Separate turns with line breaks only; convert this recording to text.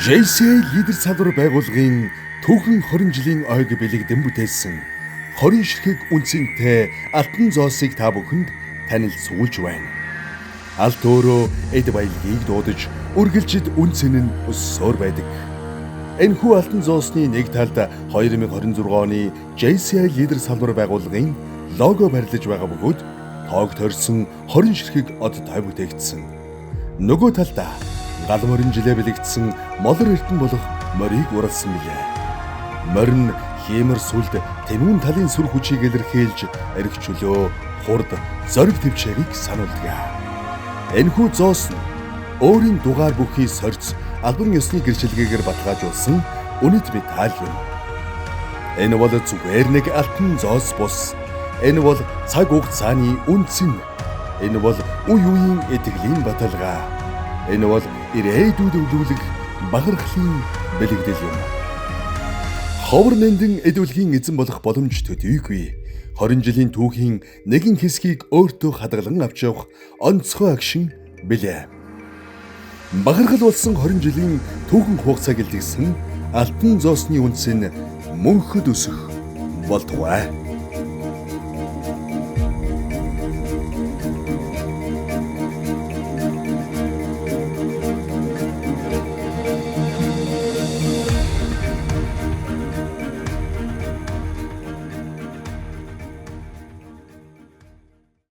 JCI лидер салбар байгууллагын түүхэн 20 жилийн ойг бэлэгдэн бүтээсэн 20 ширхэг үнцэнтэй алтан зоосыг та бүхэнд танилцуулж байна. Алт өөрөө эд баялагийг дуудаж үргэлжид үнцэн нь өссөөр байдаг. Энэхүү алтан зоосны нэг талд 2026 оны JCI лидер салбар байгууллагын лого барьлаж байгаа бөгөөд тоог торьсон 20 ширхэг од той бүтээгдсэн. Нөгөө талдаа гал морин жилээ бэлэгдсэн молор эрдэн болох морийг уралсан билээ. Морин хиймэр сүлд тэмүүн талын сүр хүчийг илэрхийлж эргчөлөө хурд зориг төвчээрийг сануулдаг. Энэхүү зоос нь өөрийн дугаар бүхий сорьц албан ёсны гэрчлэгээр баталгаажуулсан үнэт металл юм. Энэ бол зүгээр нэг алтан зоос бус. Энэ бол цаг хугацааны үнцэн. Энэ бол үе үеийн итгэлийн баталгаа. Энэ бол ирээдүйд өвлүүлэх бахархлын бэлэгдэл юм. Ховор нэндэн эдвэлгийн эзэн болох боломж төдийгүй 20 жилийн түүхийн нэгэн хэсгийг өөртөө хадгалан авч явах онцгой агшин билээ. Бахархал болсон 20 жилийн түүхэн хугацааг илтгэсэн алтан зоосны үнс нь мөнхөд өсөх болтугай.